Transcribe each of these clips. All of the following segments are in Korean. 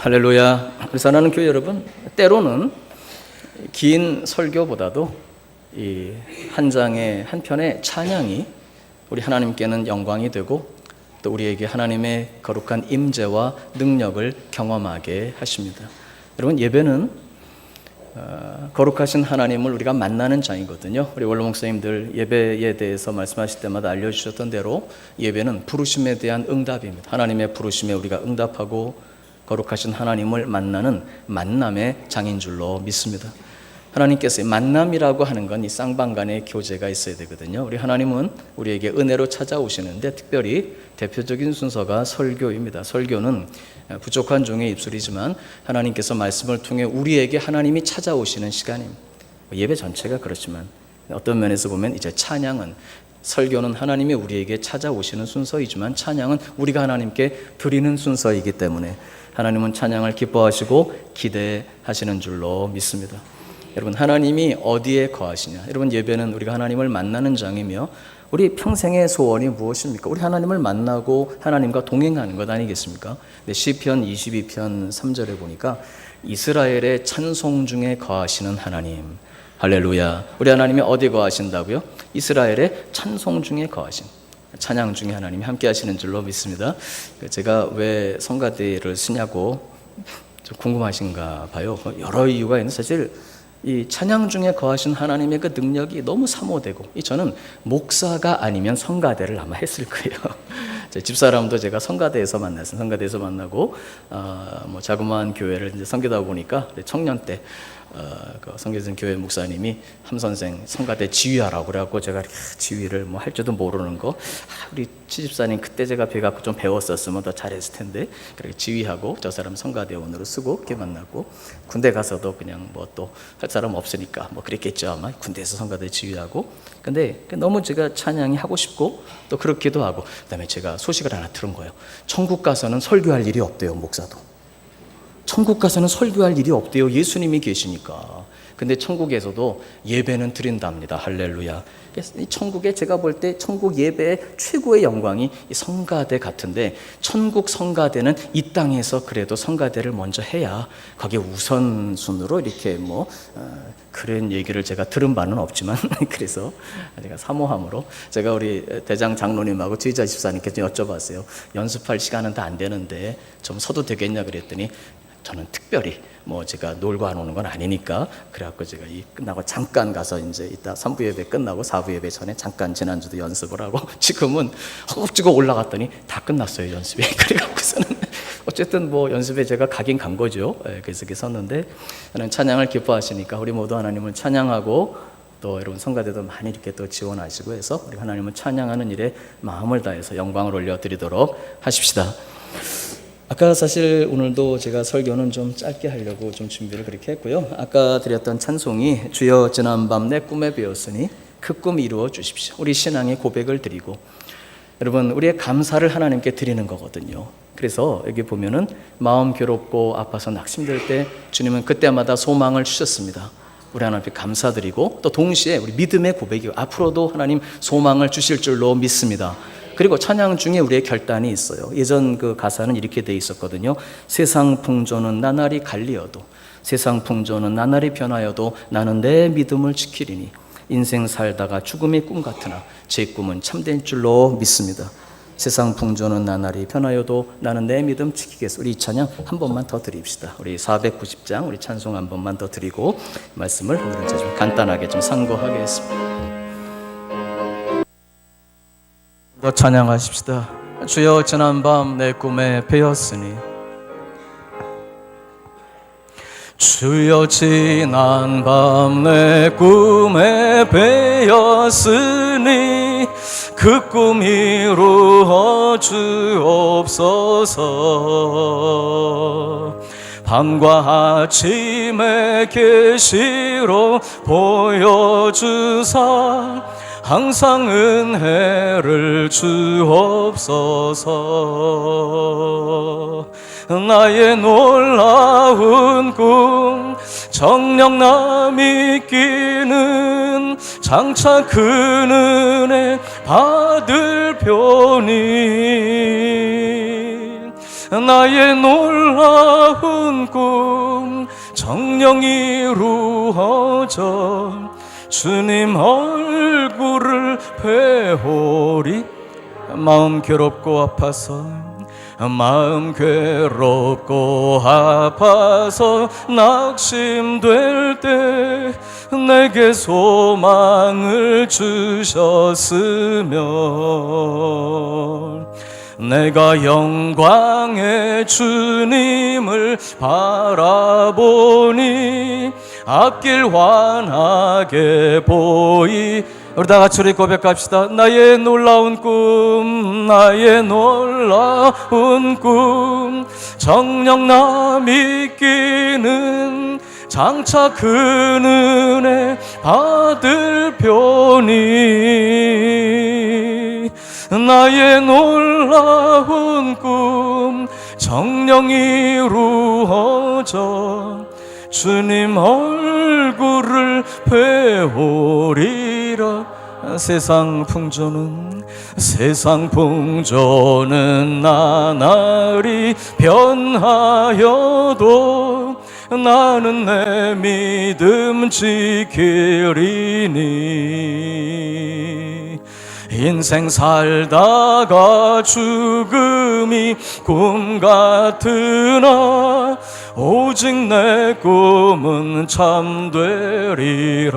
할렐루야. 우리 사랑하는 교회 여러분, 때로는 긴 설교보다도 이 한 장의 한 편의 찬양이 우리 하나님께는 영광이 되고 또 우리에게 하나님의 거룩한 임재와 능력을 경험하게 하십니다. 여러분, 예배는 거룩하신 하나님을 우리가 만나는 장이거든요. 우리 원로 목사님들 예배에 대해서 말씀하실 때마다 알려주셨던 대로 예배는 부르심에 대한 응답입니다. 하나님의 부르심에 우리가 응답하고 거룩하신 하나님을 만나는 만남의 장인 줄로 믿습니다. 하나님께서 만남이라고 하는 건 이 쌍방간의 교제가 있어야 되거든요. 우리 하나님은 우리에게 은혜로 찾아오시는데 특별히 대표적인 순서가 설교입니다. 설교는 부족한 종의 입술이지만 하나님께서 말씀을 통해 우리에게 하나님이 찾아오시는 시간입니다. 예배 전체가 그렇지만 어떤 면에서 보면 이제 찬양은, 설교는 하나님이 우리에게 찾아오시는 순서이지만 찬양은 우리가 하나님께 드리는 순서이기 때문에 하나님은 찬양을 기뻐하시고 기대하시는 줄로 믿습니다. 여러분, 하나님이 어디에 거하시냐? 여러분, 예배는 우리가 하나님을 만나는 장이며 우리 평생의 소원이 무엇입니까? 우리 하나님을 만나고 하나님과 동행하는 것 아니겠습니까? 시편 22편 3절에 보니까 이스라엘의 찬송 중에 거하시는 하나님, 할렐루야. 우리 하나님이 어디에 거하신다고요? 이스라엘의 찬송 중에 거하신, 찬양 중에 하나님이 함께 하시는 줄로 믿습니다. 제가 왜 성가대를 쓰냐고 좀 궁금하신가 봐요. 여러 이유가 있는데 사실 이 찬양 중에 거하신 하나님의 그 능력이 너무 사모되고, 저는 목사가 아니면 성가대를 아마 했을 거예요. 제 집사람도 제가 성가대에서 만났어요. 성가대에서 만나고 자그마한 교회를 이제 섬기다 보니까 청년 때 그 성교진 교회 목사님이 함선생 성가대 지휘하라고 그래갖고 제가 지휘를 할 줄도 모르는 거, 우리 치집사님 그때 제가 배갖고 좀 배웠었으면 더 잘했을 텐데, 그렇게 지휘하고 저 사람 성가대원으로 쓰고 이렇게 만났고, 군대 가서도 그냥 또 할 사람 없으니까 그랬겠죠 아마. 군대에서 성가대 지휘하고. 근데 너무 제가 찬양이 하고 싶고 또 그렇기도 하고, 그다음에 제가 소식을 하나 들은 거예요. 천국 가서는 설교할 일이 없대요, 목사도. 천국 가서는 설교할 일이 없대요, 예수님이 계시니까. 근데 천국에서도 예배는 드린답니다. 할렐루야. 이 천국에, 제가 볼 때 천국 예배의 최고의 영광이 이 성가대 같은데, 천국 성가대는 이 땅에서 그래도 성가대를 먼저 해야 거기에 우선순으로 이렇게 그런 얘기를 제가 들은 바는 없지만 그래서 제가 사모함으로 제가 우리 대장 장로님하고 지휘자 집사님께 여쭤봤어요. 연습할 시간은 다 안 되는데 좀 서도 되겠냐 그랬더니, 저는 특별히 제가 놀고 안 오는 건 아니니까, 그래갖고 제가 끝나고 잠깐 가서 이제 이따 3부 예배 끝나고 4부 예배 전에 잠깐 지난주도 연습을 하고, 지금은 허겁지겁 올라갔더니 다 끝났어요, 연습이. 그래갖고서는 어쨌든 연습에 제가 가긴 간 거죠. 그래서 이렇게 섰는데, 저는 찬양을 기뻐하시니까 우리 모두 하나님을 찬양하고, 또 여러분 성가대도 많이 이렇게 또 지원하시고 해서 우리 하나님을 찬양하는 일에 마음을 다해서 영광을 올려드리도록 하십시다. 아까 사실 오늘도 제가 설교는 좀 짧게 하려고 좀 준비를 그렇게 했고요. 아까 드렸던 찬송이 주여 지난밤 내 꿈에 배웠으니 그 꿈 이루어 주십시오. 우리 신앙의 고백을 드리고, 여러분 우리의 감사를 하나님께 드리는 거거든요. 그래서 여기 보면은 마음 괴롭고 아파서 낙심될 때 주님은 그때마다 소망을 주셨습니다. 우리 하나님께 감사드리고 또 동시에 우리 믿음의 고백이 앞으로도 하나님 소망을 주실 줄로 믿습니다. 그리고 찬양 중에 우리의 결단이 있어요. 예전 그 가사는 이렇게 돼 있었거든요. 세상 풍조는 나날이 갈리어도, 세상 풍조는 나날이 변하여도 나는 내 믿음을 지키리니, 인생 살다가 죽음의 꿈 같으나 제 꿈은 참된 줄로 믿습니다. 세상 풍조는 나날이 변하여도 나는 내 믿음 지키겠소. 우리 이 찬양 한 번만 더 드립시다. 우리 490장 우리 찬송 한 번만 더 드리고 말씀을 오늘은 좀 간단하게 좀 상고하겠습니다. 더 찬양하십시다. 주여 지난밤 내 꿈에 배었으니, 주여 지난밤 내 꿈에 배었으니 그 꿈 이루어 주옵소서. 밤과 아침에 계시로 보여주사 항상 은혜를 주옵소서. 나의 놀라운 꿈 정녕 나 믿기는 장차 그 은혜 받을 편이, 나의 놀라운 놀라운 꿈 정녕 이루어져 주님 얼굴을 뵈오리. 마음 괴롭고 아파서 낙심될 때 내게 소망을 주셨으면 내가 영광의 주님을 바라보니 앞길 환하게 보이. 우리 다 같이 우리 고백합시다. 나의 놀라운 꿈 정녕 나 믿기는 장차 그 은혜 받을 표니. 나의 놀라운 꿈 정녕 이루어져 주님 얼굴을 뵈오리라. 세상 풍조는 나날이 변하여도 나는 내 믿음 지키리니. 인생 살다가 죽음이 꿈 같으나 오직 내 꿈은 참되리라.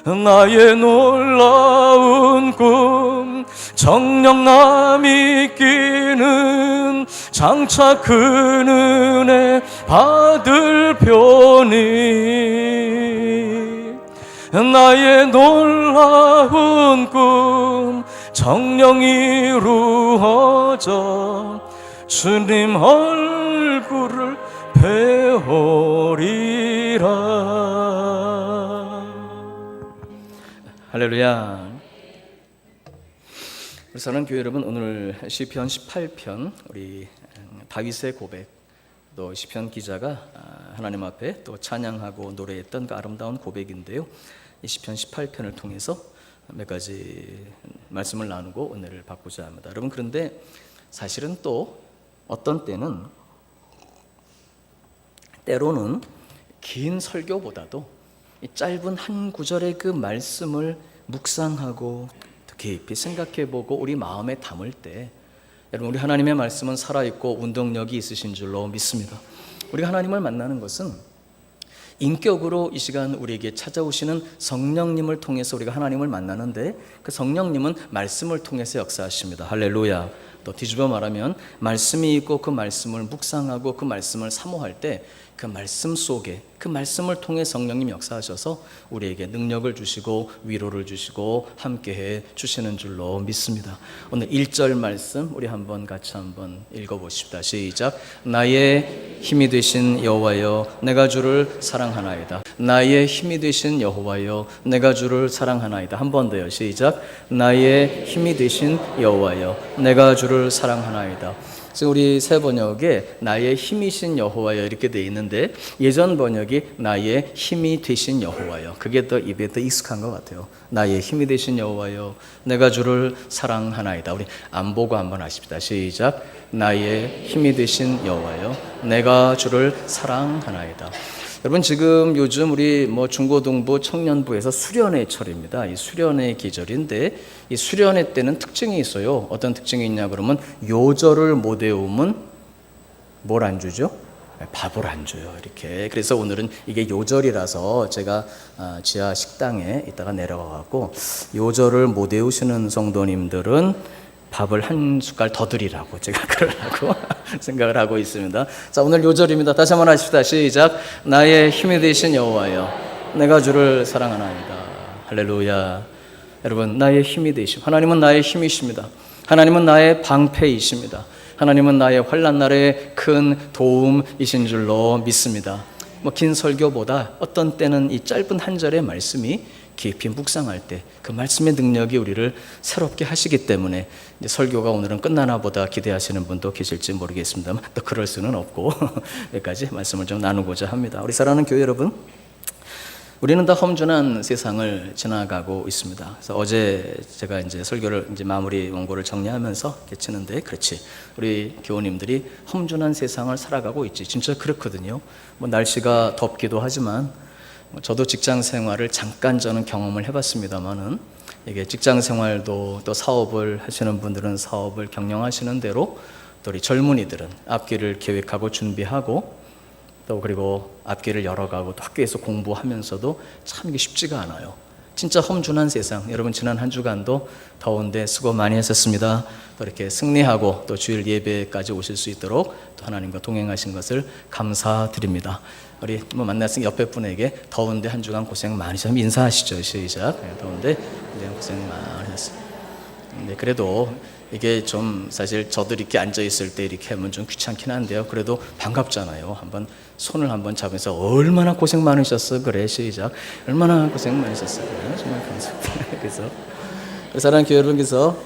나의 놀라운 꿈 정녕 나 믿기는 장차 그 은혜 받을 표니. 나의 놀라운 꿈 정녕 이루어져 주님 얼굴을 뵈오리라. 할렐루야. 우리 사랑하는 교회 여러분, 오늘 시편 18편 우리 다윗의 고백, 또 시편 기자가 하나님 앞에 또 찬양하고 노래했던 그 아름다운 고백인데요, 이 시편 18편을 통해서 몇 가지 말씀을 나누고 은혜를 받고자 합니다. 여러분, 그런데 사실은 또 어떤 때로는 긴 설교보다도 이 짧은 한 구절의 그 말씀을 묵상하고 깊이 생각해보고 우리 마음에 담을 때, 여러분, 우리 하나님의 말씀은 살아있고 운동력이 있으신 줄로 믿습니다. 우리가 하나님을 만나는 것은 인격으로 이 시간 우리에게 찾아오시는 성령님을 통해서 우리가 하나님을 만나는데, 그 성령님은 말씀을 통해서 역사하십니다. 할렐루야. 또 뒤집어 말하면 말씀이 있고 그 말씀을 묵상하고 그 말씀을 사모할 때 그 말씀 속에, 그 말씀을 통해 성령님 역사하셔서 우리에게 능력을 주시고 위로를 주시고 함께해 주시는 줄로 믿습니다. 오늘 1절 말씀 우리 같이 한번 읽어보십시다. 시작. 나의 힘이 되신 여호와여, 내가 주를 사랑하나이다. 나의 힘이 되신 여호와여, 내가 주를 사랑하나이다. 한 번 더요. 시작. 나의 힘이 되신 여호와여, 내가 주를 사랑하나이다. 지금 우리 새 번역에 나의 힘이신 여호와여 이렇게 돼 있는데, 예전 번역이 나의 힘이 되신 여호와여, 그게 더 입에 더 익숙한 것 같아요. 나의 힘이 되신 여호와여, 내가 주를 사랑하나이다. 우리 안 보고 한번 하십시다. 시작. 나의 힘이 되신 여호와여, 내가 주를 사랑하나이다. 여러분, 지금 요즘 우리 중고등부 청년부에서 수련회 철입니다. 이 수련회 계절인데, 이 수련회 때는 특징이 있어요. 어떤 특징이 있냐 그러면, 요절을 못 외우면 뭘 안 주죠? 밥을 안 줘요. 이렇게. 그래서 오늘은 이게 요절이라서 제가 지하 식당에 이따가 내려가갖고 요절을 못 외우시는 성도님들은 밥을 한 숟갈 더 드리라고 제가 그러라고 생각을 하고 있습니다. 자, 오늘 요절입니다. 다시 한번 하십시다. 시작. 나의 힘이 되신 여호와여, 내가 주를 사랑하나이다. 할렐루야. 여러분, 나의 힘이 되심, 하나님은 나의 힘이십니다. 하나님은 나의 방패이십니다. 하나님은 나의 환난 날의 큰 도움이신 줄로 믿습니다. 긴 설교보다 어떤 때는 이 짧은 한 절의 말씀이 깊이 묵상할 때 그 말씀의 능력이 우리를 새롭게 하시기 때문에, 이제 설교가 오늘은 끝나나 보다 기대하시는 분도 계실지 모르겠습니다만, 또 그럴 수는 없고 여기까지 말씀을 좀 나누고자 합니다. 우리 사랑하는 교회 여러분, 우리는 다 험준한 세상을 지나가고 있습니다. 그래서 어제 제가 이제 설교를 이제 마무리 원고를 정리하면서 이렇게 치는데, 그렇지, 우리 교우님들이 험준한 세상을 살아가고 있지. 진짜 그렇거든요. 뭐 날씨가 덥기도 하지만, 저도 직장 생활을 잠깐 저는 경험을 해봤습니다만은, 이게 직장 생활도 또 사업을 하시는 분들은 사업을 경영하시는 대로, 또 우리 젊은이들은 앞길을 계획하고 준비하고, 또 그리고 앞길을 열어가고 또 학교에서 공부하면서도 참 이게 쉽지가 않아요. 진짜 험준한 세상. 여러분 지난 한 주간도 더운데 수고 많이 하셨습니다. 또 이렇게 승리하고 또 주일 예배까지 오실 수 있도록 또 하나님과 동행하신 것을 감사드립니다. 우리 뭐 만났으니 옆에 분에게 더운데 한 주간 고생 많으셨으면 인사하시죠. 시작. 더운데 고생 많이 하셨습니다. 네, 그래도 이게 좀 사실 저도 이렇게 앉아 있을 때 이렇게 하면 좀 귀찮긴 한데요. 그래도 반갑잖아요. 한번 손을 한번 잡으면서 얼마나 고생 많으셨어. 그래, 시작. 얼마나 고생 많으셨어. 그래, 정말 감사합니다. 그래서 사랑하는 교회 여러분께서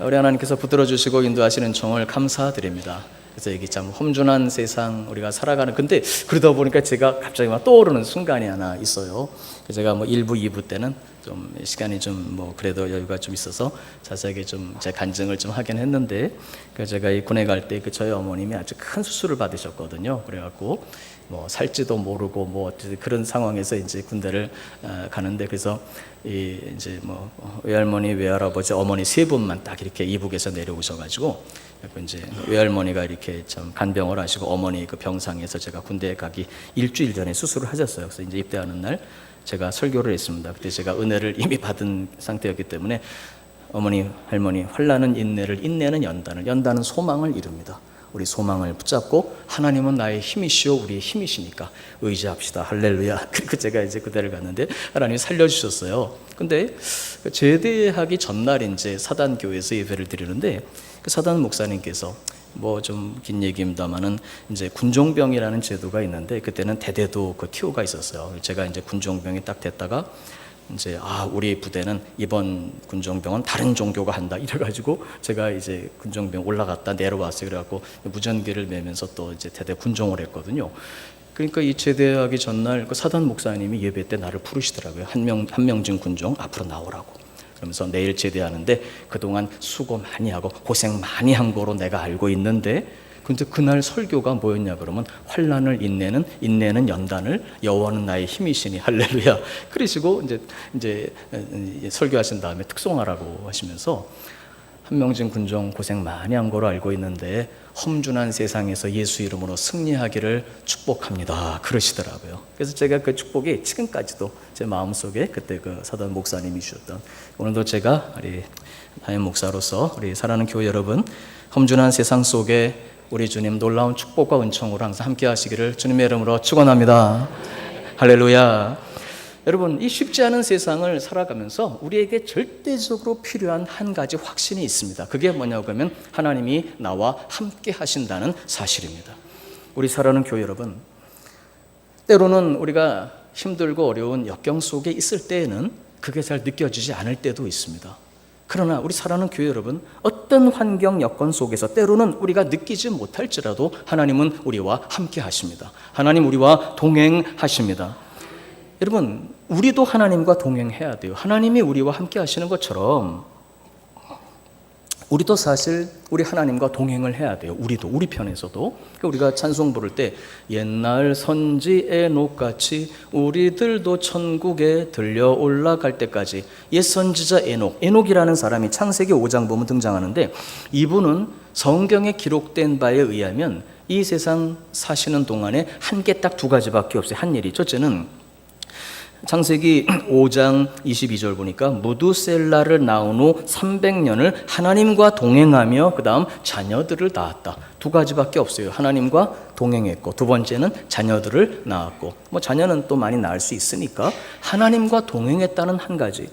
우리 하나님께서 붙들어 주시고 인도하시는 종을 감사드립니다. 그래서 이게 참 험준한 세상 우리가 살아가는, 근데 그러다 보니까 제가 갑자기 막 떠오르는 순간이 하나 있어요. 제가 뭐 1부, 2부 때는 좀 시간이 좀 뭐 그래도 여유가 좀 있어서 자세하게 좀 제 간증을 좀 하긴 했는데, 제가 이 군에 갈 때 저희 어머님이 아주 큰 수술을 받으셨거든요. 그래갖고 뭐 살지도 모르고 뭐 그런 상황에서 이제 군대를 가는데, 그래서 이제 뭐 외할머니, 외할아버지, 어머니 세 분만 딱 이렇게 이북에서 내려오셔가지고, 이제 외할머니가 이렇게 좀 간병을 하시고 어머니 그 병상에서 제가 군대에 가기 일주일 전에 수술을 하셨어요. 그래서 이제 입대하는 날 제가 설교를 했습니다. 그때 제가 은혜를 이미 받은 상태였기 때문에, 어머니, 할머니, 환난은 인내를, 인내는 연단을, 연단은 소망을 이룹니다. 우리 소망을 붙잡고 하나님은 나의 힘이시오, 우리의 힘이시니까 의지합시다. 할렐루야. 그리고 제가 이제 그대를 갔는데 하나님이 살려주셨어요. 근데 제대하기 전날 이제 사단교회에서 예배를 드리는데, 그 사단 목사님께서 뭐 좀 긴 얘기입니다만은 이제 군종병이라는 제도가 있는데, 그때는 대대도 그 티오가 있었어요. 제가 이제 군종병이 딱 됐다가 이제 우리 부대는 이번 군종병은 다른 종교가 한다 이래가지고 제가 이제 군종병 올라갔다 내려왔어요. 그래갖고 무전기를 매면서 또 이제 대대 군종을 했거든요. 그러니까 이 제대하기 전날 그 사단 목사님이 예배 때 나를 부르시더라고요. 한명진 군종 앞으로 나오라고. 그러면서 내일 제대하는데 그동안 수고 많이 하고 고생 많이 한 거로 내가 알고 있는데, 근데 그날 설교가 뭐였냐 그러면, 환난을 인내는, 인내는 연단을, 여호와는 나의 힘이시니 할렐루야. 그러시고 이제 설교하신 다음에 특송하라고 하시면서, 한명진 군종 고생 많이 한 거로 알고 있는데 험준한 세상에서 예수 이름으로 승리하기를 축복합니다. 그러시더라고요. 그래서 제가 그 축복이 지금까지도 제 마음속에 그때 그 사단 목사님이 주셨던, 오늘도 제가 우리 담임 목사로서 우리 사랑하는 교회 여러분, 험준한 세상 속에 우리 주님 놀라운 축복과 은총으로 항상 함께 하시기를 주님의 이름으로 축원합니다. 할렐루야. 여러분, 이 쉽지 않은 세상을 살아가면서 우리에게 절대적으로 필요한 한 가지 확신이 있습니다. 그게 뭐냐고 하면 하나님이 나와 함께 하신다는 사실입니다. 우리 사랑하는 교회 여러분, 때로는 우리가 힘들고 어려운 역경 속에 있을 때에는 그게 잘 느껴지지 않을 때도 있습니다. 그러나 우리 사랑하는 교회 여러분, 어떤 환경 여건 속에서 때로는 우리가 느끼지 못할지라도 하나님은 우리와 함께 하십니다. 하나님 우리와 동행하십니다. 여러분, 우리도 하나님과 동행해야 돼요. 하나님이 우리와 함께 하시는 것처럼 우리도 사실 우리 하나님과 동행을 해야 돼요. 우리도, 우리 편에서도. 우리가 찬송 부를 때 옛날 선지 에녹같이 우리들도 천국에 들려 올라갈 때까지, 옛 선지자 에녹이라는 사람이 창세기 5장 보면 등장하는데, 이분은 성경에 기록된 바에 의하면 이 세상 사시는 동안에 한 개 딱 두 가지밖에 없어요. 한 일이, 첫째는 창세기 5장 22절 보니까 무두셀라를 낳은 후 300년을 하나님과 동행하며 그 다음 자녀들을 낳았다. 두 가지밖에 없어요. 하나님과 동행했고, 두 번째는 자녀들을 낳았고, 뭐 자녀는 또 많이 낳을 수 있으니까 하나님과 동행했다는 한 가지.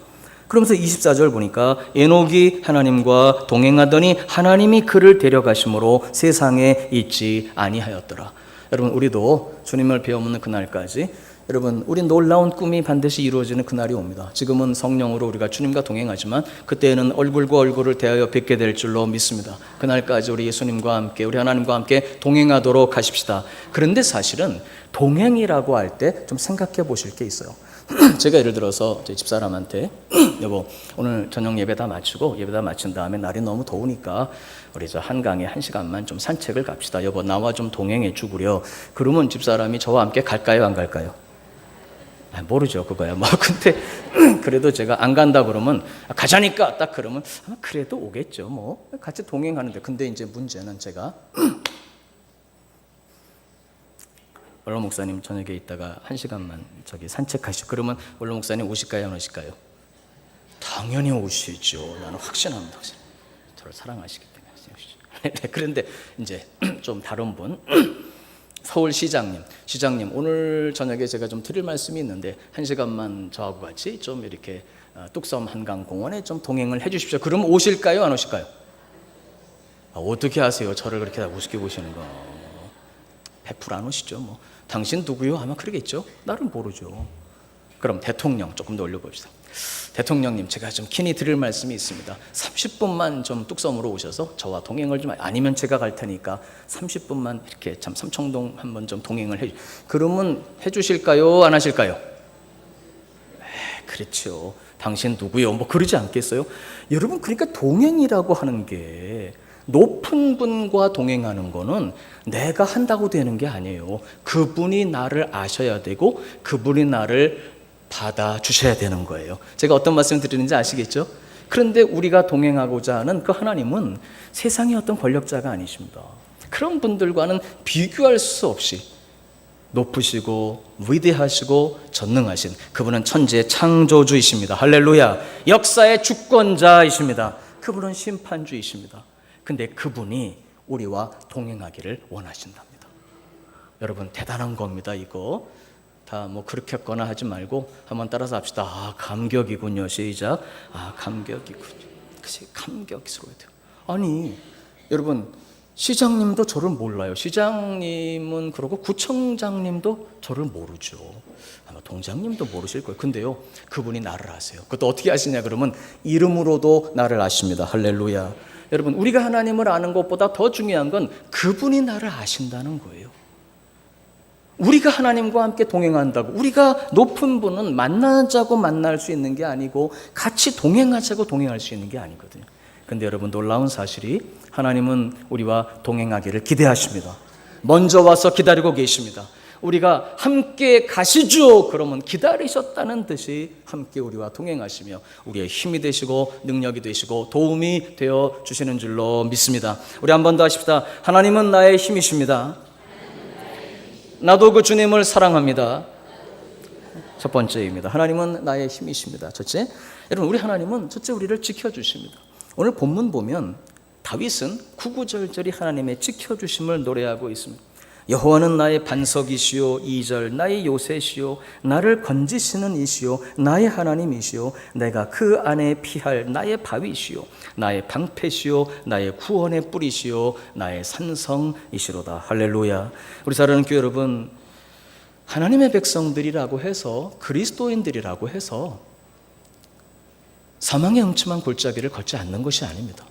그러면서 24절 보니까 에녹이 하나님과 동행하더니 하나님이 그를 데려가심으로 세상에 있지 아니하였더라. 여러분, 우리도 주님을 배워먹는 그날까지, 여러분, 우리 놀라운 꿈이 반드시 이루어지는 그날이 옵니다. 지금은 성령으로 우리가 주님과 동행하지만 그때는 얼굴과 얼굴을 대하여 뵙게 될 줄로 믿습니다. 그날까지 우리 예수님과 함께, 우리 하나님과 함께 동행하도록 하십시다. 그런데 사실은 동행이라고 할 때 좀 생각해 보실 게 있어요. 제가 예를 들어서 저희 집사람한테 여보 오늘 저녁 예배 다 마치고 예배 다 마친 다음에 날이 너무 더우니까 우리 저 한강에 1시간만 좀 산책을 갑시다. 여보 나와 좀 동행해 주구려. 그러면 집사람이 저와 함께 갈까요 안 갈까요? 모르죠 그거야. 근데 그래도 제가 안 간다 그러면 가자니까 딱 그러면 그래도 오겠죠. 같이 동행하는데. 근데 이제 문제는 제가 원로 목사님 저녁에 있다가 1시간만 저기 산책하시고 그러면 원로 목사님 오실까요 안 오실까요? 당연히 오시죠. 나는 확신합니다. 저를 사랑하시기 때문에 오시죠. 네, 그런데 이제 좀 다른 분 서울시장님 오늘 저녁에 제가 좀 드릴 말씀이 있는데 1시간만 저하고 같이 좀 이렇게 뚝섬 한강공원에 좀 동행을 해 주십시오. 그럼 오실까요 안 오실까요? 어떻게 하세요? 저를 그렇게 다 우습게 보시는 거. 100% 안 오시죠. 당신 누구요? 아마 그러겠죠. 나를 모르죠. 그럼 대통령 조금 더 올려봅시다. 대통령님 제가 좀 긴히 드릴 말씀이 있습니다. 30분만 좀 뚝섬으로 오셔서 저와 동행을 좀 아니면 제가 갈 테니까 30분만 이렇게 참 삼청동 한번 좀 동행을 그러면 해주실까요? 안 하실까요? 그렇죠. 당신 누구요? 그러지 않겠어요? 여러분 그러니까 동행이라고 하는 게 높은 분과 동행하는 거는 내가 한다고 되는 게 아니에요. 그분이 나를 아셔야 되고 그분이 나를 받아주셔야 되는 거예요. 제가 어떤 말씀 드리는지 아시겠죠? 그런데 우리가 동행하고자 하는 그 하나님은 세상의 어떤 권력자가 아니십니다. 그런 분들과는 비교할 수 없이 높으시고 위대하시고 전능하신 그분은 천지의 창조주이십니다. 할렐루야. 역사의 주권자이십니다. 그분은 심판주이십니다. 근데 그분이 우리와 동행하기를 원하신답니다. 여러분 대단한 겁니다. 이거 다 그렇게 했거나 하지 말고 한번 따라서 합시다. 감격이군요. 시작. 감격이군요. 그치, 감격스러워야 돼요. 아니 여러분 시장님도 저를 몰라요. 시장님은 그러고 구청장님도 저를 모르죠. 아마 동장님도 모르실 거예요. 근데요 그분이 나를 아세요. 그것도 어떻게 아시냐 그러면 이름으로도 나를 아십니다. 할렐루야. 여러분 우리가 하나님을 아는 것보다 더 중요한 건 그분이 나를 아신다는 거예요. 우리가 하나님과 함께 동행한다고 우리가 높은 분은 만나자고 만날 수 있는 게 아니고 같이 동행하자고 동행할 수 있는 게 아니거든요. 근데 여러분 놀라운 사실이 하나님은 우리와 동행하기를 기대하십니다. 먼저 와서 기다리고 계십니다. 우리가 함께 가시죠. 그러면 기다리셨다는 듯이 함께 우리와 동행하시며 우리의 힘이 되시고 능력이 되시고 도움이 되어 주시는 줄로 믿습니다. 우리 한 번 더 하십시다. 하나님은 나의 힘이십니다. 나도 그 주님을 사랑합니다. 첫 번째입니다. 하나님은 나의 힘이십니다. 첫째, 여러분 우리 하나님은 첫째 우리를 지켜주십니다. 오늘 본문 보면 다윗은 구구절절히 하나님의 지켜주심을 노래하고 있습니다. 여호와는 나의 반석이시요 2절 나의 요새시요 나를 건지시는 이시요 나의 하나님이시요 내가 그 안에 피할 나의 바위시요 나의 방패시요 나의 구원의 뿌리시요 나의 산성이시로다. 할렐루야. 우리 사랑하는 교회 여러분, 하나님의 백성들이라고 해서 그리스도인들이라고 해서 사망의 음침한 골짜기를 걷지 않는 것이 아닙니다.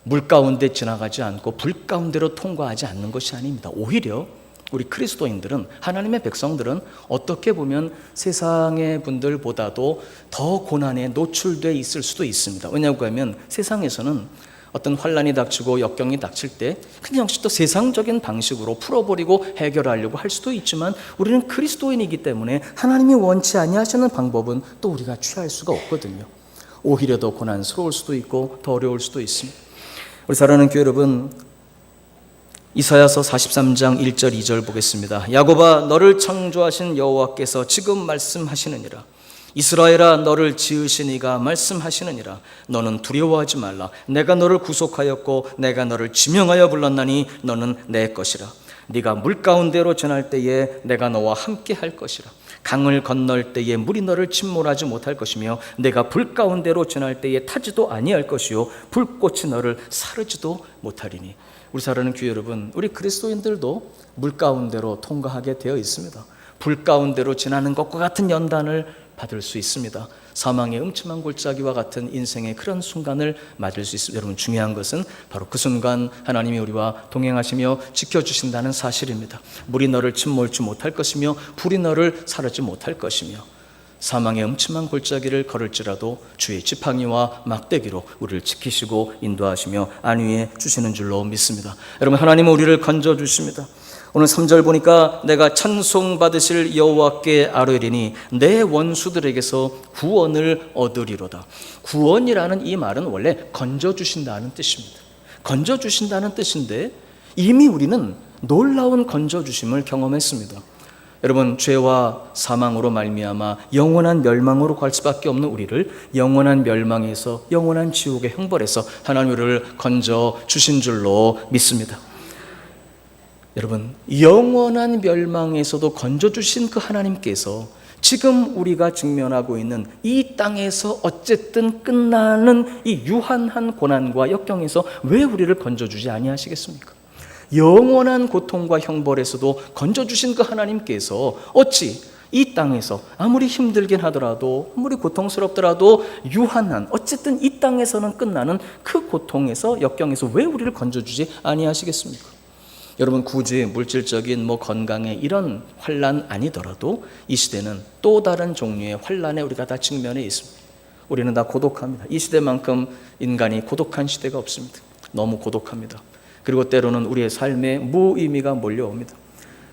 물 가운데 지나가지 않고 불 가운데로 통과하지 않는 것이 아닙니다. 오히려 우리 그리스도인들은 하나님의 백성들은 어떻게 보면 세상의 분들보다도 더 고난에 노출되어 있을 수도 있습니다. 왜냐하고 하면 세상에서는 어떤 환란이 닥치고 역경이 닥칠 때 그냥 역시 또 세상적인 방식으로 풀어버리고 해결하려고 할 수도 있지만 우리는 그리스도인이기 때문에 하나님이 원치 아니하시는 방법은 또 우리가 취할 수가 없거든요. 오히려 더 고난스러울 수도 있고 더 어려울 수도 있습니다. 우리 사랑하는 교회 여러분, 이사야서 43장 1절 2절 보겠습니다. 야곱아 너를 창조하신 여호와께서 지금 말씀하시느니라. 이스라엘아 너를 지으신 이가 말씀하시느니라. 너는 두려워하지 말라. 내가 너를 구속하였고 내가 너를 지명하여 불렀나니 너는 내 것이라. 네가 물 가운데로 지날 때에 내가 너와 함께 할 것이라. 강을 건널 때에 물이 너를 침몰하지 못할 것이며 내가 불 가운데로 지날 때에 타지도 아니할 것이요 불꽃이 너를 사르지도 못하리니. 우리 사랑하는 교회 여러분, 우리 그리스도인들도 물 가운데로 통과하게 되어 있습니다. 불 가운데로 지나는 것과 같은 연단을 받을 수 있습니다. 사망의 음침한 골짜기와 같은 인생의 그런 순간을 맞을 수 있습니다. 여러분 중요한 것은 바로 그 순간 하나님이 우리와 동행하시며 지켜주신다는 사실입니다. 물이 너를 침몰치 못할 것이며 불이 너를 사르지 못할 것이며 사망의 음침한 골짜기를 걸을지라도 주의 지팡이와 막대기로 우리를 지키시고 인도하시며 안위해 주시는 줄로 믿습니다. 여러분, 하나님은 우리를 건져주십니다. 오늘 3절 보니까 내가 찬송받으실 여호와께 아뢰리니 내 원수들에게서 구원을 얻으리로다. 구원이라는 이 말은 원래 건져주신다는 뜻입니다. 건져주신다는 뜻인데 이미 우리는 놀라운 건져주심을 경험했습니다. 여러분, 죄와 사망으로 말미암아 영원한 멸망으로 갈 수밖에 없는 우리를 영원한 멸망에서 영원한 지옥의 형벌에서 하나님 우리를 건져주신 줄로 믿습니다. 여러분, 영원한 멸망에서도 건져주신 그 하나님께서 지금 우리가 직면하고 있는 이 땅에서 어쨌든 끝나는 이 유한한 고난과 역경에서 왜 우리를 건져주지 아니하시겠습니까? 영원한 고통과 형벌에서도 건져주신 그 하나님께서 어찌 이 땅에서 아무리 힘들긴 하더라도 아무리 고통스럽더라도 유한한 어쨌든 이 땅에서는 끝나는 그 고통에서 역경에서 왜 우리를 건져주지 아니하시겠습니까? 여러분, 굳이 물질적인 건강에 이런 환난 아니더라도 이 시대는 또 다른 종류의 환난에 우리가 다 직면해 있습니다. 우리는 다 고독합니다. 이 시대만큼 인간이 고독한 시대가 없습니다. 너무 고독합니다. 그리고 때로는 우리의 삶에 무의미가 몰려옵니다.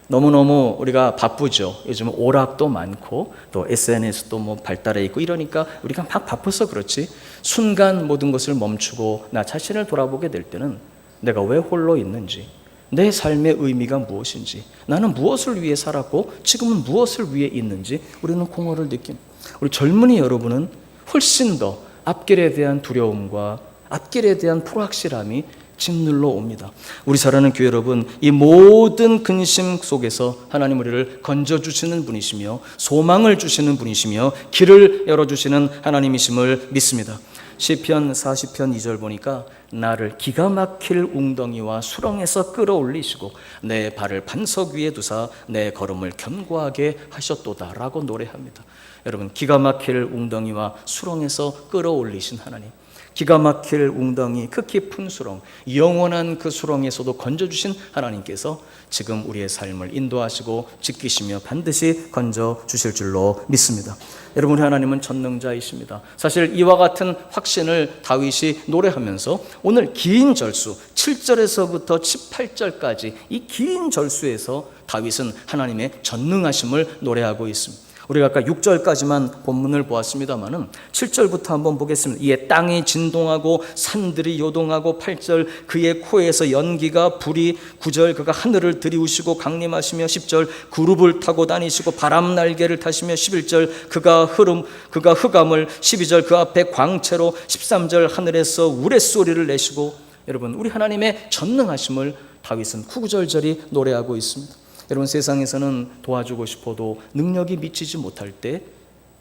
너무너무 우리가 바쁘죠. 요즘 오락도 많고 또 SNS도 발달해 있고 이러니까 우리가 막 바빠서 그렇지 순간 모든 것을 멈추고 나 자신을 돌아보게 될 때는 내가 왜 홀로 있는지, 내 삶의 의미가 무엇인지, 나는 무엇을 위해 살았고 지금은 무엇을 위해 있는지 우리는 공허를 느낍니다. 우리 젊은이 여러분은 훨씬 더 앞길에 대한 두려움과 앞길에 대한 불확실함이 짓눌러 옵니다. 우리 사랑하는 교회 여러분, 이 모든 근심 속에서 하나님 우리를 건져주시는 분이시며 소망을 주시는 분이시며 길을 열어주시는 하나님이심을 믿습니다. 시편 40편 2절 보니까 나를 기가 막힐 웅덩이와 수렁에서 끌어올리시고 내 발을 반석 위에 두사 내 걸음을 견고하게 하셨도다 라고 노래합니다. 여러분, 기가 막힐 웅덩이와 수렁에서 끌어올리신 하나님, 기가 막힐 웅덩이, 그 깊은 수렁, 영원한 그 수렁에서도 건져주신 하나님께서 지금 우리의 삶을 인도하시고 지키시며 반드시 건져주실 줄로 믿습니다. 여러분, 하나님은 전능자이십니다. 사실 이와 같은 확신을 다윗이 노래하면서 오늘 긴 절수 7절에서부터 18절까지 이 긴 절수에서 다윗은 하나님의 전능하심을 노래하고 있습니다. 우리가 아까 6절까지만 본문을 보았습니다마는 7절부터 한번 보겠습니다. 이에 땅이 진동하고 산들이 요동하고 8절 그의 코에서 연기가 불이 9절 그가 하늘을 들이우시고 강림하시며 10절 그룹을 타고 다니시고 바람 날개를 타시며 11절 그가 흑암을 12절 그 앞에 광채로 13절 하늘에서 우레소리를 내시고 여러분, 우리 하나님의 전능하심을 다윗은 구구절절히 노래하고 있습니다. 여러분, 세상에서는 도와주고 싶어도 능력이 미치지 못할 때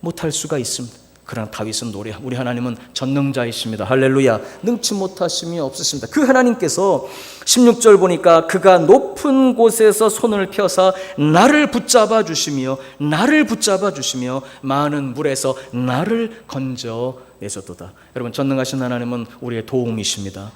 못할 수가 있습니다. 그러나 다윗은 노래합니다. 우리 하나님은 전능자이십니다. 할렐루야. 능치 못하심이 없으십니다. 그 하나님께서 16절 보니까 그가 높은 곳에서 손을 펴사 나를 붙잡아 주시며 많은 물에서 나를 건져내셨도다. 여러분, 전능하신 하나님은 우리의 도움이십니다.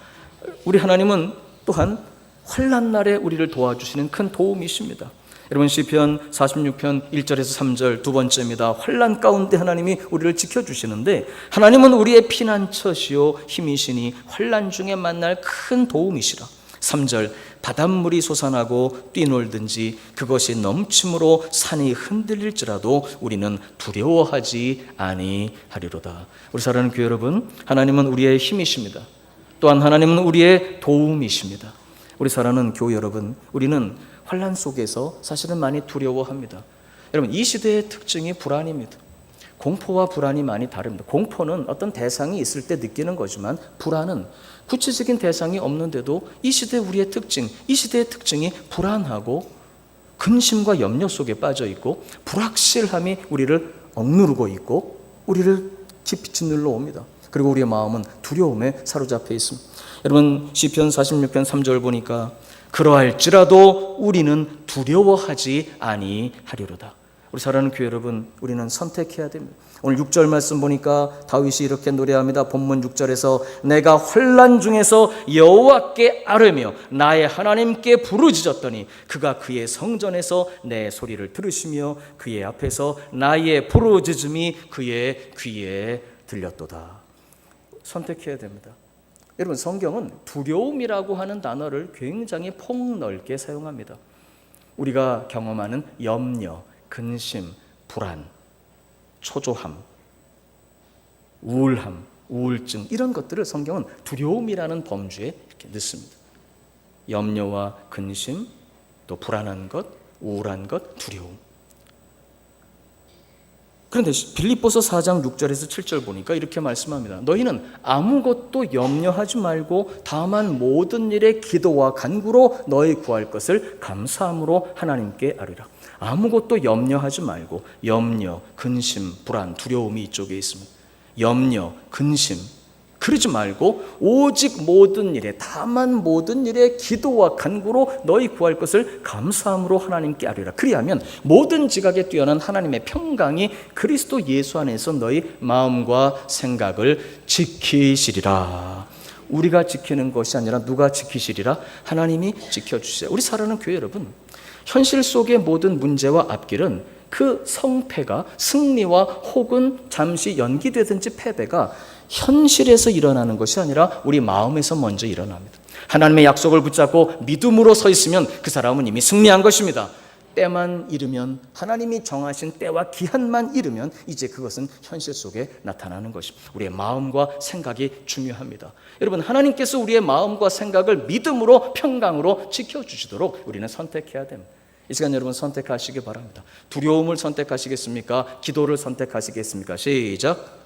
우리 하나님은 또한 환난 날에 우리를 도와주시는 큰 도움이십니다. 여러분, 시편 46편 1절에서 3절 두 번째입니다. 환난 가운데 하나님이 우리를 지켜주시는데 하나님은 우리의 피난처시요 힘이시니 환난 중에 만날 큰 도움이시라. 3절 바닷물이 솟아나고 뛰놀든지 그것이 넘침으로 산이 흔들릴지라도 우리는 두려워하지 아니하리로다. 우리 사랑하는 교회 여러분, 하나님은 우리의 힘이십니다. 또한 하나님은 우리의 도움이십니다. 우리 사랑하는 교회 여러분, 우리는 환난 속에서 사실은 많이 두려워합니다. 여러분, 이 시대의 특징이 불안입니다. 공포와 불안이 많이 다릅니다. 공포는 어떤 대상이 있을 때 느끼는 거지만 불안은 구체적인 대상이 없는데도 이 시대 우리의 특징, 이 시대의 특징이 불안하고 근심과 염려 속에 빠져 있고 불확실함이 우리를 억누르고 있고 우리를 깊이 짓눌러 옵니다. 그리고 우리의 마음은 두려움에 사로잡혀 있습니다. 여러분, 시편 46편 3절 보니까 그러할지라도 우리는 두려워하지 아니하리로다. 우리 사랑하는 교회 여러분, 우리는 선택해야 됩니다. 오늘 6절 말씀 보니까 다윗이 이렇게 노래합니다. 본문 6절에서 내가 환난 중에서 여호와께 아뢰며 나의 하나님께 부르짖었더니 그가 그의 성전에서 내 소리를 들으시며 그의 앞에서 나의 부르짖음이 그의 귀에 들렸도다. 선택해야 됩니다. 여러분, 성경은 두려움이라고 하는 단어를 굉장히 폭넓게 사용합니다. 우리가 경험하는 염려, 근심, 불안, 초조함, 우울함, 우울증, 이런 것들을 성경은 두려움이라는 범주에 이렇게 넣습니다. 염려와 근심, 또 불안한 것, 우울한 것, 두려움. 그런데 빌립보서 4장 6절에서 7절 보니까 이렇게 말씀합니다. 너희는 아무것도 염려하지 말고 다만 모든 일에 기도와 간구로 너희 구할 것을 감사함으로 하나님께 아뢰라. 아무것도 염려하지 말고, 염려, 근심, 불안, 두려움이 이쪽에 있습니다. 염려, 근심, 그러지 말고 오직 모든 일에, 다만 모든 일에 기도와 간구로 너희 구할 것을 감사함으로 하나님께 아뢰라. 그리하면 모든 지각에 뛰어난 하나님의 평강이 그리스도 예수 안에서 너희 마음과 생각을 지키시리라. 우리가 지키는 것이 아니라 누가 지키시리라? 하나님이 지켜주시리라. 우리 사랑하는 교회 여러분, 현실 속의 모든 문제와 앞길은 그 성패가, 승리와 혹은 잠시 연기되든지 패배가 현실에서 일어나는 것이 아니라 우리 마음에서 먼저 일어납니다. 하나님의 약속을 붙잡고 믿음으로 서 있으면 그 사람은 이미 승리한 것입니다. 때만 이르면, 하나님이 정하신 때와 기한만 이르면 이제 그것은 현실 속에 나타나는 것입니다. 우리의 마음과 생각이 중요합니다. 여러분, 하나님께서 우리의 마음과 생각을 믿음으로 평강으로 지켜주시도록 우리는 선택해야 됩니다. 이 시간 여러분 선택하시기 바랍니다. 두려움을 선택하시겠습니까? 기도를 선택하시겠습니까? 시작.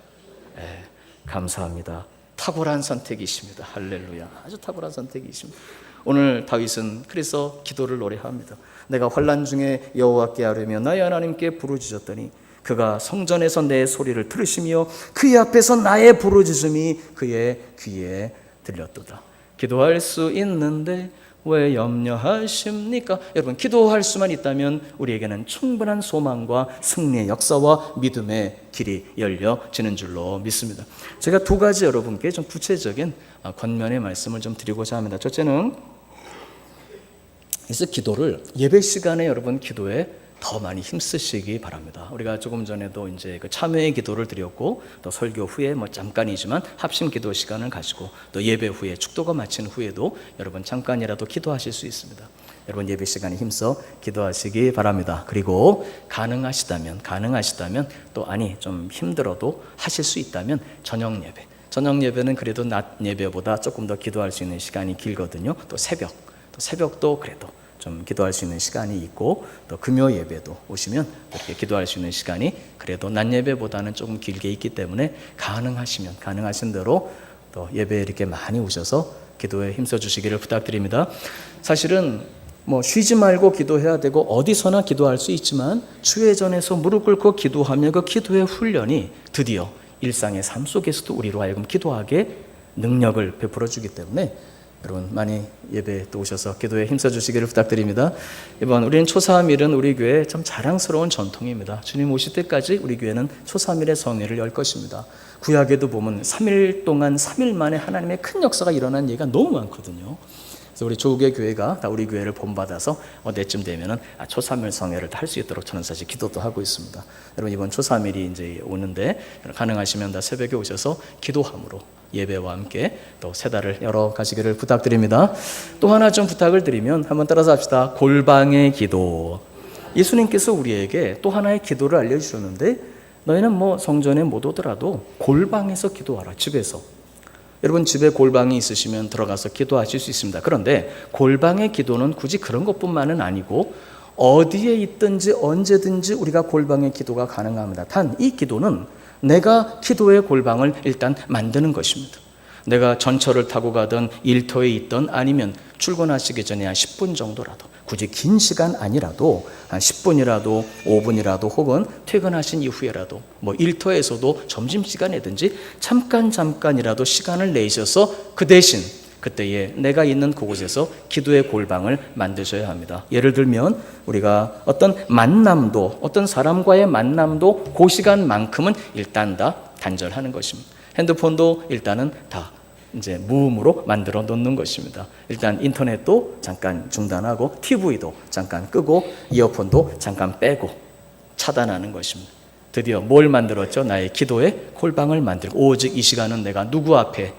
네, 감사합니다. 탁월한 선택이십니다. 할렐루야. 아주 탁월한 선택이십니다. 오늘 다윗은 그래서 기도를 노래합니다. 내가 환난 중에 여호와께 아뢰며 나의 하나님께 부르짖었더니 그가 성전에서 내 소리를 들으시며 그의 앞에서 나의 부르짖음이 그의 귀에 들렸도다. 기도할 수 있는데 왜 염려하십니까? 여러분, 기도할 수만 있다면 우리에게는 충분한 소망과 승리의 역사와 믿음의 길이 열려지는 줄로 믿습니다. 제가 두 가지 여러분께 좀 구체적인 권면의 말씀을 좀 드리고자 합니다. 첫째는, 그래서 기도를 예배 시간에 여러분 기도에 더 많이 힘쓰시기 바랍니다. 우리가 조금 전에도 이제 그 참회의 기도를 드렸고, 또 설교 후에 잠깐이지만 합심 기도 시간을 가지고, 또 예배 후에 축도가 마친 후에도 여러분 잠깐이라도 기도하실 수 있습니다. 여러분 예배 시간에 힘써 기도하시기 바랍니다. 그리고 가능하시다면 또 좀 힘들어도 하실 수 있다면 저녁 예배는 그래도 낮 예배보다 조금 더 기도할 수 있는 시간이 길거든요. 또 새벽도 그래도 좀 기도할 수 있는 시간이 있고, 또 금요 예배도 오시면 그렇게 기도할 수 있는 시간이 그래도 낮 예배보다는 조금 길게 있기 때문에 가능하신 대로 또 예배에 이렇게 많이 오셔서 기도에 힘써 주시기를 부탁드립니다. 사실은 쉬지 말고 기도해야 되고 어디서나 기도할 수 있지만 주회전에서 무릎 꿇고 기도하면 그 기도의 훈련이 드디어 일상의 삶 속에서도 우리로 하여금 기도하게 능력을 베풀어 주기 때문에 여러분 많이 예배에 또 오셔서 기도에 힘써 주시기를 부탁드립니다. 이번 우리는 초삼일은 우리 교회 참 자랑스러운 전통입니다. 주님 오실 때까지 우리 교회는 초삼일의 성회를 열 것입니다. 구약에도 보면 3일 동안 3일 만에 하나님의 큰 역사가 일어난 얘기가 너무 많거든요. 그래서 우리 조국의 교회가 다 우리 교회를 본받아서 어때쯤 되면은 초삼일 성회를 할 수 있도록 저는 사실 기도도 하고 있습니다. 여러분 이번 초삼일이 이제 오는데 가능하시면 다 새벽에 오셔서 기도함으로 예배와 함께 또 세 달을 열어가시기를 부탁드립니다. 또 하나 좀 부탁을 드리면 한번 따라서 합시다. 골방의 기도. 예수님께서 우리에게 또 하나의 기도를 알려주셨는데, 너희는 성전에 못 오더라도 골방에서 기도하라. 집에서. 여러분 집에 골방이 있으시면 들어가서 기도하실 수 있습니다. 그런데 골방의 기도는 굳이 그런 것뿐만은 아니고 어디에 있든지 언제든지 우리가 골방의 기도가 가능합니다. 단 이 기도는 내가 기도의 골방을 일단 만드는 것입니다. 내가 전철을 타고 가든 일터에 있든 아니면 출근하시기 전에 한 10분 정도라도, 굳이 긴 시간 아니라도 한 10분이라도 5분이라도 혹은 퇴근하신 이후에라도 일터에서도 점심시간이든지 잠깐이라도 시간을 내셔서 그 대신 그때에 내가 있는 그곳에서 기도의 골방을 만드셔야 합니다. 예를 들면 우리가 어떤 만남도, 어떤 사람과의 만남도 그 시간만큼은 일단 다 단절하는 것입니다. 핸드폰도 일단은 다 이제 무음으로 만들어 놓는 것입니다. 일단 인터넷도 잠깐 중단하고 TV도 잠깐 끄고 이어폰도 잠깐 빼고 차단하는 것입니다. 드디어 뭘 만들었죠? 나의 기도의 골방을 만들고 오직 이 시간은 내가 누구 앞에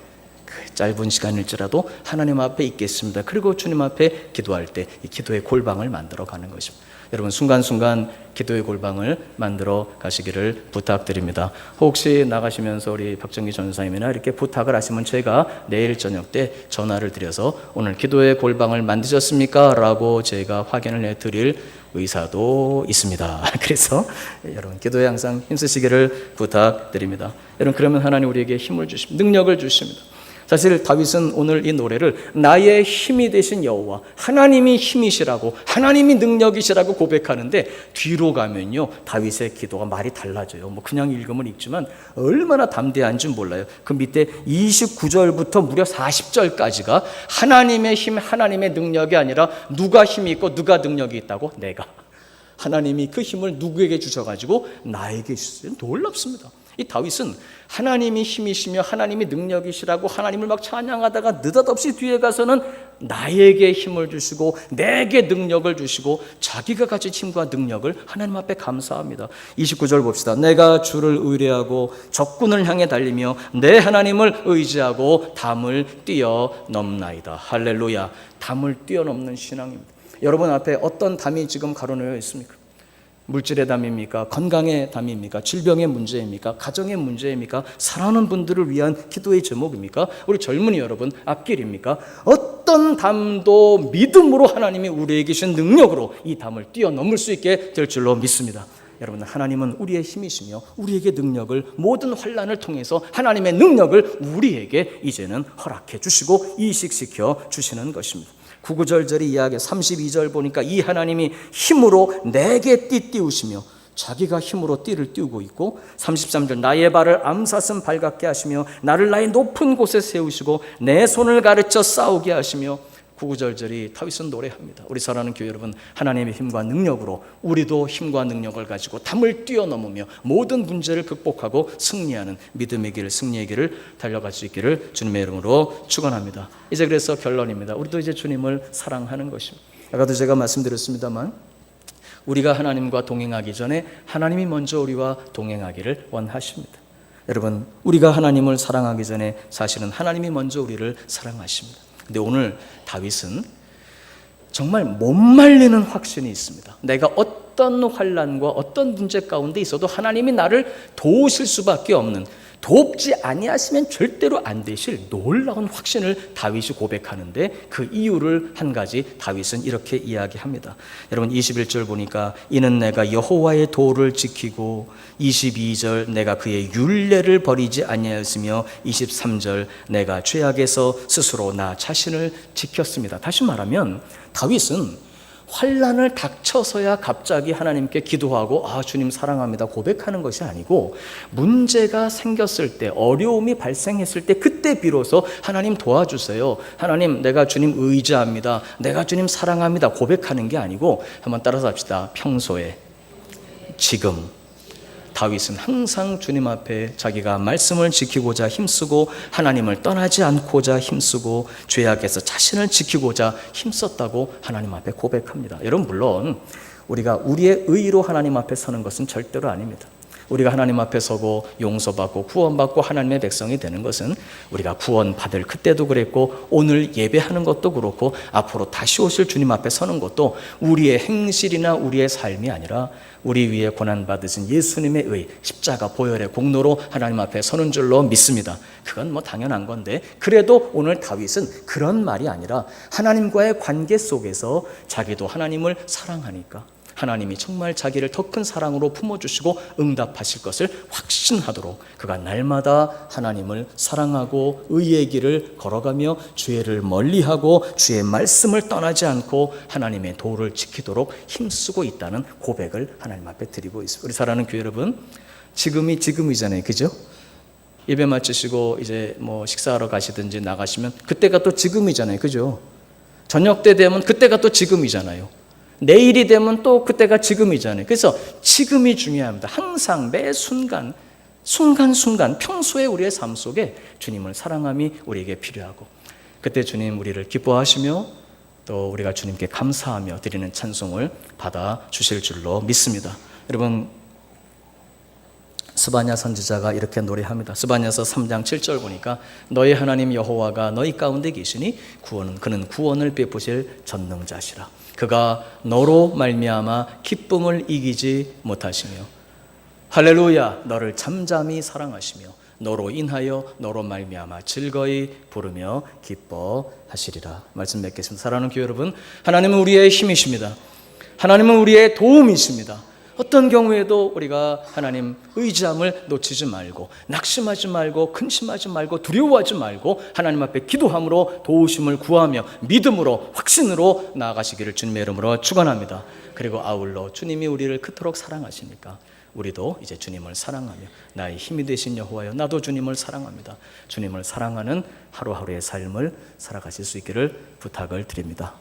그 짧은 시간일지라도 하나님 앞에 있겠습니다. 그리고 주님 앞에 기도할 때 이 기도의 골방을 만들어 가는 것입니다. 여러분 순간순간 기도의 골방을 만들어 가시기를 부탁드립니다. 혹시 나가시면서 우리 박정기 전사님이나 이렇게 부탁을 하시면 제가 내일 저녁 때 전화를 드려서 오늘 기도의 골방을 만드셨습니까? 라고 제가 확인을 해드릴 의사도 있습니다. 그래서 여러분 기도에 항상 힘쓰시기를 부탁드립니다. 여러분 그러면 하나님 우리에게 힘을 주십니다. 능력을 주십니다. 사실 다윗은 오늘 이 노래를 나의 힘이 되신 여호와, 하나님이 힘이시라고, 하나님이 능력이시라고 고백하는데 뒤로 가면요 다윗의 기도가 말이 달라져요. 뭐 그냥 읽으면 읽지만 얼마나 담대한지 몰라요. 그 밑에 29절부터 무려 40절까지가 하나님의 힘, 하나님의 능력이 아니라 누가 힘이 있고 누가 능력이 있다고? 내가. 하나님이 그 힘을 누구에게 주셔가지고 나에게 주셨어요. 놀랍습니다. 이 다윗은 하나님이 힘이시며 하나님이 능력이시라고 하나님을 막 찬양하다가 느닷없이 뒤에 가서는 나에게 힘을 주시고 내게 능력을 주시고 자기가 가진 힘과 능력을 하나님 앞에 감사합니다. 29절 봅시다. 내가 주를 의뢰하고 적군을 향해 달리며 내 하나님을 의지하고 담을 뛰어넘나이다. 할렐루야. 담을 뛰어넘는 신앙입니다. 여러분 앞에 어떤 담이 지금 가로놓여 있습니까? 물질의 담입니까? 건강의 담입니까? 질병의 문제입니까? 가정의 문제입니까? 사랑하는 분들을 위한 기도의 제목입니까? 우리 젊은이 여러분 앞길입니까? 어떤 담도 믿음으로 하나님이 우리에게 주신 능력으로 이 담을 뛰어넘을 수 있게 될 줄로 믿습니다. 여러분 하나님은 우리의 힘이시며 우리에게 능력을 모든 환난을 통해서 하나님의 능력을 우리에게 이제는 허락해 주시고 이식시켜 주시는 것입니다. 99절절이 이야기 32절 보니까 이 하나님이 힘으로 내게 띠띠우시며 자기가 힘으로 띠를 띄우고 있고 33절 나의 발을 암사슴 발같게 하시며 나를 나의 높은 곳에 세우시고 내 손을 가르쳐 싸우게 하시며 99절절이 다윗은 노래합니다. 우리 사랑하는 교회 여러분 하나님의 힘과 능력으로 우리도 힘과 능력을 가지고 담을 뛰어넘으며 모든 문제를 극복하고 승리하는 믿음의 길 승리의 길을 달려갈 수 있기를 주님의 이름으로 축원합니다. 이제 그래서 결론입니다. 우리도 이제 주님을 사랑하는 것입니다. 아까도 제가 말씀드렸습니다만 우리가 하나님과 동행하기 전에 하나님이 먼저 우리와 동행하기를 원하십니다. 여러분 우리가 하나님을 사랑하기 전에 사실은 하나님이 먼저 우리를 사랑하십니다. 근데 오늘 다윗은 정말 못 말리는 확신이 있습니다. 내가 어떤 환난과 어떤 문제 가운데 있어도 하나님이 나를 도우실 수밖에 없는, 돕지 아니하시면 절대로 안 되실 놀라운 확신을 다윗이 고백하는데 그 이유를 한 가지 다윗은 이렇게 이야기합니다. 여러분 21절 보니까 이는 내가 여호와의 도를 지키고 22절 내가 그의 율례를 버리지 아니하였으며 23절 내가 죄악에서 스스로 나 자신을 지켰습니다. 다시 말하면 다윗은 환난을 닥쳐서야 갑자기 하나님께 기도하고 주님 사랑합니다 고백하는 것이 아니고 문제가 생겼을 때 어려움이 발생했을 때 그때 비로소 하나님 도와주세요, 하나님 내가 주님 의지합니다, 내가 주님 사랑합니다 고백하는 게 아니고 한번 따라서 합시다. 평소에 지금 다윗은 항상 주님 앞에 자기가 말씀을 지키고자 힘쓰고 하나님을 떠나지 않고자 힘쓰고 죄악에서 자신을 지키고자 힘썼다고 하나님 앞에 고백합니다. 여러분 물론 우리가 우리의 의로 하나님 앞에 서는 것은 절대로 아닙니다. 우리가 하나님 앞에 서고 용서받고 구원받고 하나님의 백성이 되는 것은 우리가 구원받을 그때도 그랬고 오늘 예배하는 것도 그렇고 앞으로 다시 오실 주님 앞에 서는 것도 우리의 행실이나 우리의 삶이 아니라 우리 위에 고난받으신 예수님의 의, 십자가 보혈의 공로로 하나님 앞에 서는 줄로 믿습니다. 그건 뭐 당연한 건데 그래도 오늘 다윗은 그런 말이 아니라 하나님과의 관계 속에서 자기도 하나님을 사랑하니까 하나님이 정말 자기를 더 큰 사랑으로 품어주시고 응답하실 것을 확신하도록 그가 날마다 하나님을 사랑하고 의의 길을 걸어가며 죄를 멀리하고 주의 말씀을 떠나지 않고 하나님의 도를 지키도록 힘쓰고 있다는 고백을 하나님 앞에 드리고 있습니다. 우리 사랑하는 교회 여러분, 지금이 지금이잖아요, 그죠? 예배 마치시고 이제 뭐 식사하러 가시든지 나가시면 그때가 또 지금이잖아요. 그죠? 저녁 때 되면 그때가 또 지금이잖아요. 내일이 되면 또 그때가 지금이잖아요. 그래서 지금이 중요합니다. 항상 매 순간, 순간순간 평소에 우리의 삶 속에 주님을 사랑함이 우리에게 필요하고, 그때 주님 우리를 기뻐하시며 또 우리가 주님께 감사하며 드리는 찬송을 받아 주실 줄로 믿습니다. 여러분, 스바냐 선지자가 이렇게 노래합니다. 스바냐서 3장 7절 보니까 너희 하나님 여호와가 너희 가운데 계시니 그는 구원을 베푸실 전능자시라. 그가 너로 말미암아 기쁨을 이기지 못하시며, 할렐루야, 너를 잠잠히 사랑하시며 너로 인하여 너로 말미암아 즐거이 부르며 기뻐하시리라. 말씀 맺겠습니다. 사랑하는 교회 여러분, 하나님은 우리의 힘이십니다. 하나님은 우리의 도움이십니다. 어떤 경우에도 우리가 하나님 의지함을 놓치지 말고, 낙심하지 말고, 근심하지 말고, 두려워하지 말고 하나님 앞에 기도함으로 도우심을 구하며 믿음으로, 확신으로 나아가시기를 주님의 이름으로 축원합니다. 그리고 아울러 주님이 우리를 그토록 사랑하시니까 우리도 이제 주님을 사랑하며, 나의 힘이 되신 여호와여, 나도 주님을 사랑합니다. 주님을 사랑하는 하루하루의 삶을 살아가실 수 있기를 부탁을 드립니다.